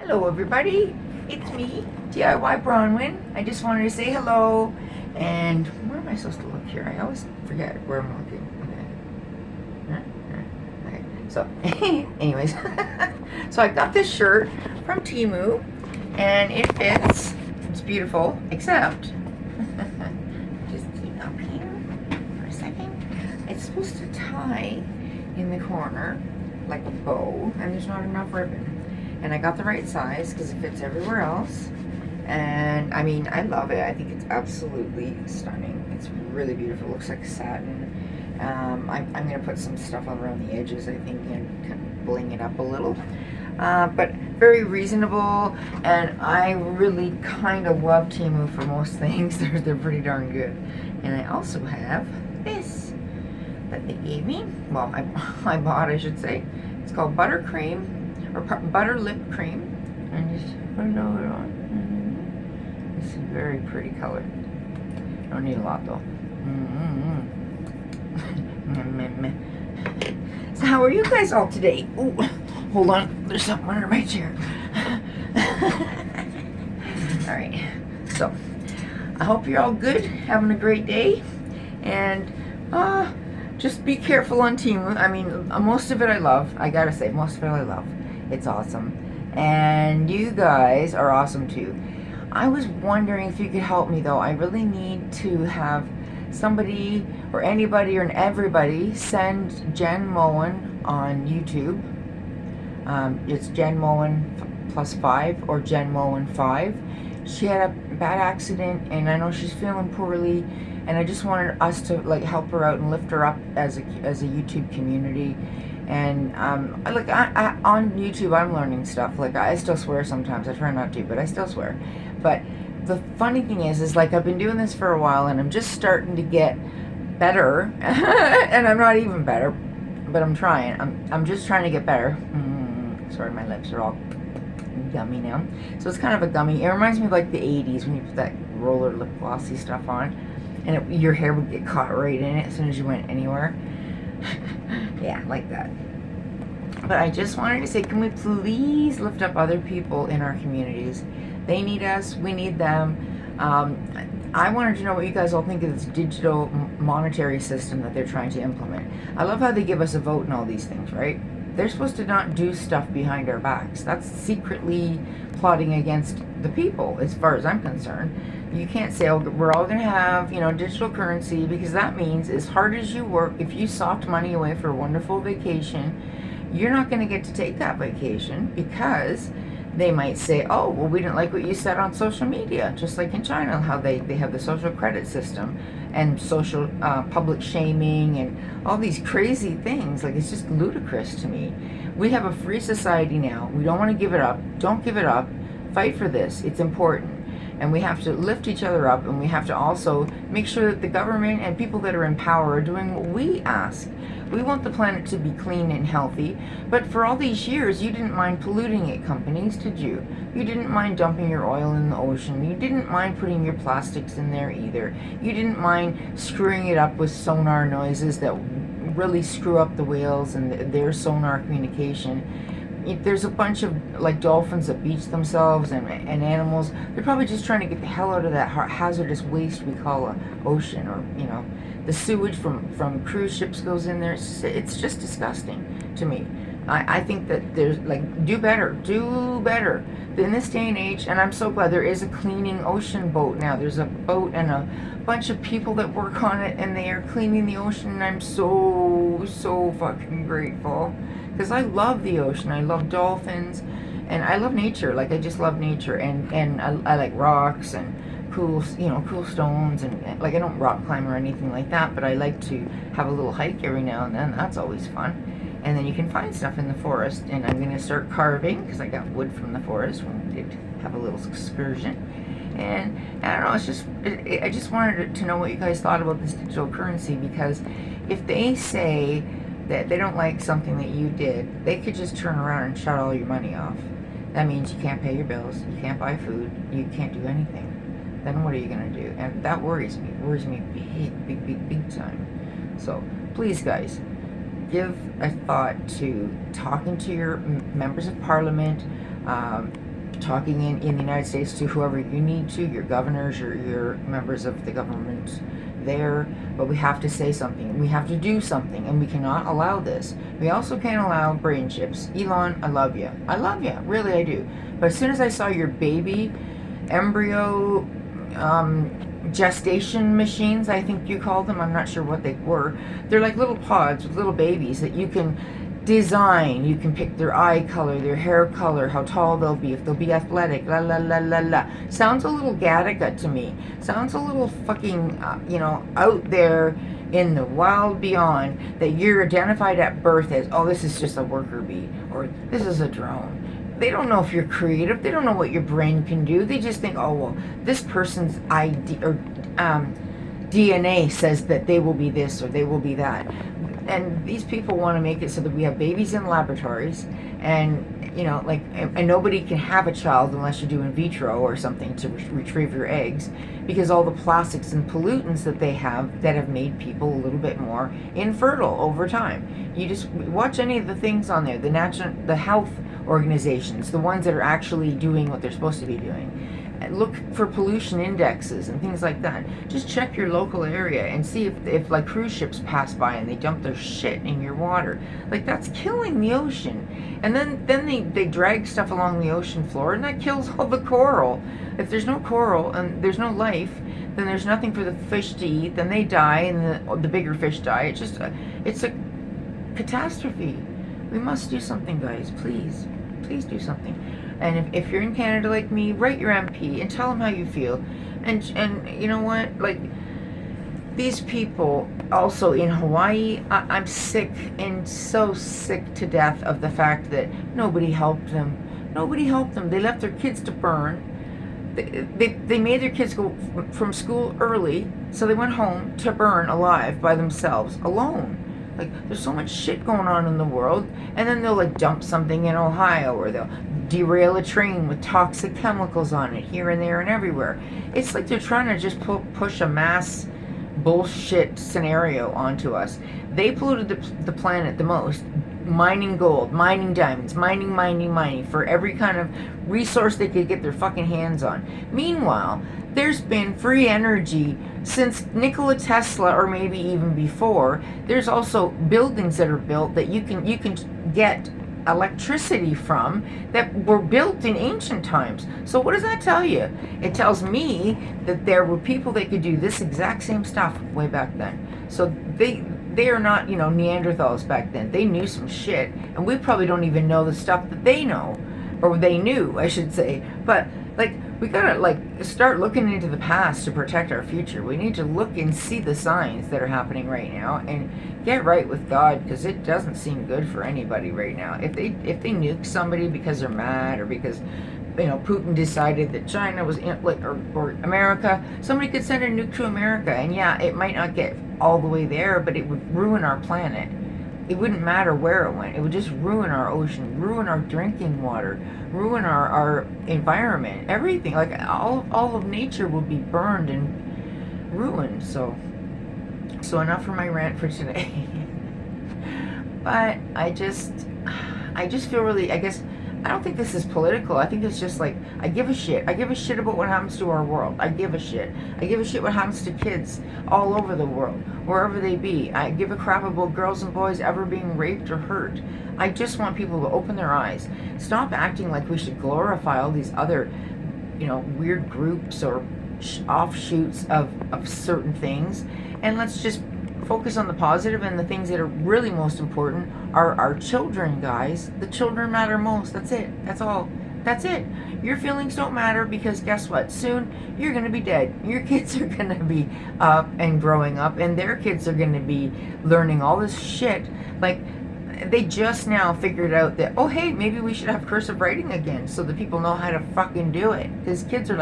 Hello everybody, it's me, DIY Bronwyn. I just wanted to say hello, and where am I supposed to look here? I always forget where I'm looking. Okay, so anyways, so I got this shirt from Temu, and it fits. It's beautiful, except, just keep up here for a second. It's supposed to tie in the corner like a bow, and there's not enough ribbon. And I got the right size because it fits everywhere else. And I mean, I love it. I think it's absolutely stunning. It's really beautiful. It looks like satin. I'm going to put some stuff around the edges, I think, and kind of bling it up a little. But very reasonable. And I really kind of love Temu for most things. They're pretty darn good. And I also have this that they gave me. Well, I bought, I should say. It's called Buttercream. Or butter lip cream, and just put it over on. It's a very pretty color. Don't need a lot though. So how are you guys all today? Ooh, hold on, there's something under my chair. All right, so I hope you're all good, having a great day, and just be careful on Temu. I mean, most of it I love. I gotta say, most of it I love. It's awesome. And you guys are awesome too. I was wondering if you could help me though. I really need to have somebody or anybody or everybody send Jen Moen on YouTube. It's Jen Moen +5 or Jen Moen 5. She had a bad accident and I know she's feeling poorly, and I just wanted us to like help her out and lift her up as a YouTube community. And on YouTube I'm learning stuff. Like, I still swear sometimes. I try not to, but I still swear. But the funny thing is like, I've been doing this for a while and I'm just starting to get better. And I'm not even better, but I'm trying. I'm just trying to get better. Sorry, my lips are all gummy now. So it's kind of a gummy. It reminds me of like the 80s when you put that roller lip glossy stuff on, and your hair would get caught right in it as soon as you went anywhere. Yeah, like that. But I just wanted to say, can we please lift up other people in our communities? They need us, we need them. I wanted to know what you guys all think of this digital monetary system that they're trying to implement. I love how they give us a vote and all these things, right? They're supposed to not do stuff behind our backs. That's secretly plotting against the people, as far as I'm concerned. You can't say, oh, we're all going to have, digital currency, because that means as hard as you work, if you socked money away for a wonderful vacation, you're not going to get to take that vacation, because they might say, oh, well, we didn't like what you said on social media, just like in China, how they have the social credit system and social public shaming and all these crazy things. Like, it's just ludicrous to me. We have a free society now. We don't want to give it up. Don't give it up. Fight for this. It's important. And we have to lift each other up, and we have to also make sure that the government and people that are in power are doing what we ask. We want the planet to be clean and healthy, but for all these years, you didn't mind polluting it, companies, did you? You didn't mind dumping your oil in the ocean. You didn't mind putting your plastics in there either. You didn't mind screwing it up with sonar noises that really screw up the whales and their sonar communication. There's a bunch of like dolphins that beach themselves and animals. They're probably just trying to get the hell out of that hazardous waste we call an ocean, or the sewage from cruise ships goes in there. It's just disgusting to me. I think that there's like, do better in this day and age. And I'm so glad there is a cleaning ocean boat now. There's a boat and a bunch of people that work on it, and they are cleaning the ocean, and I'm so fucking grateful. Because I love the ocean, I love dolphins, and I love nature. Like, I just love nature, and I like rocks and cool stones, and like, I don't rock climb or anything like that, but I like to have a little hike every now and then. That's always fun. And then you can find stuff in the forest, and I'm going to start carving because I got wood from the forest when we did have a little excursion. And I don't know, it's just, I just wanted to know what you guys thought about this digital currency, because if they say that they don't like something that you did, they could just turn around and shut all your money off. That means you can't pay your bills, you can't buy food, you can't do anything. Then what are you going to do? And that worries me big time. So please, guys, give a thought to talking to your members of parliament, talking in the United States to whoever you need to, your governors, your members of the government there, but we have to say something. We have to do something, and we cannot allow this. We also can't allow brain chips. Elon, I love you. I love you. Really, I do. But as soon as I saw your baby embryo gestation machines, I think you called them, I'm not sure what they were. They're like little pods with little babies that you can design. You can pick their eye color, their hair color, how tall they'll be, if they'll be athletic, la la la la la. Sounds a little Gattaca to me. Sounds a little fucking, out there in the wild beyond, that you're identified at birth as, oh, this is just a worker bee, or this is a drone. They don't know if you're creative. They don't know what your brain can do. They just think, oh, well, this person's ID or DNA says that they will be this or they will be that. And these people want to make it so that we have babies in laboratories, and and nobody can have a child unless you do in vitro or something to retrieve your eggs, because all the plastics and pollutants that they have that have made people a little bit more infertile over time. You just watch any of the things on there, the health organizations, the ones that are actually doing what they're supposed to be doing. Look for pollution indexes and things like that. Just check your local area and see if like cruise ships pass by and they dump their shit in your water. Like, that's killing the ocean. And then they drag stuff along the ocean floor, and that kills all the coral. If there's no coral and there's no life, then there's nothing for the fish to eat. Then they die, and the bigger fish die. It's a catastrophe. We must do something, guys. Please do something. And if you're in Canada like me, write your MP and tell them how you feel. And you know what? Like, these people also in Hawaii, I'm sick and so sick to death of the fact that nobody helped them. Nobody helped them. They left their kids to burn. They made their kids go from school early, so they went home to burn alive by themselves, alone. Like, there's so much shit going on in the world, and then they'll like dump something in Ohio, or they'll derail a train with toxic chemicals on it here and there and everywhere. It's like they're trying to just push a mass bullshit scenario onto us. They polluted the planet the most, mining gold, mining diamonds, mining for every kind of resource they could get their fucking hands on. Meanwhile, there's been free energy since Nikola Tesla, or maybe even before. There's also buildings that are built that you can get electricity from, that were built in ancient times. So what does that tell you? It tells me that there were people that could do this exact same stuff way back then. So they are not, Neanderthals back then. They knew some shit, and we probably don't even know the stuff that they know, or they knew, I should say. But like, we gotta start looking into the past to protect our future. We need to look and see the signs that are happening right now and get right with God, because it doesn't seem good for anybody right now. If they nuke somebody because they're mad, or because Putin decided that China was or America, somebody could send a nuke to America, and yeah, it might not get all the way there, but it would ruin our planet. It wouldn't matter where it went. It would just ruin our ocean, ruin our drinking water, ruin our environment, everything. Like, all of nature will be burned and ruined. So enough for my rant for today. But I just feel really, I don't think this is political. I think it's just like, I give a shit. I give a shit about what happens to our world. I give a shit. I give a shit what happens to kids all over the world, wherever they be. I give a crap about girls and boys ever being raped or hurt. I just want people to open their eyes. Stop acting like we should glorify all these other, weird groups or offshoots of certain things. And let's just focus on the positive, and the things that are really most important are our children, guys. The children matter most. That's it. That's all. That's it. Your feelings don't matter, because guess what? Soon you're going to be dead. Your kids are going to be up and growing up, and their kids are going to be learning all this shit. Like, they just now figured out that, oh, hey, maybe we should have cursive writing again so that people know how to fucking do it. Because kids are like,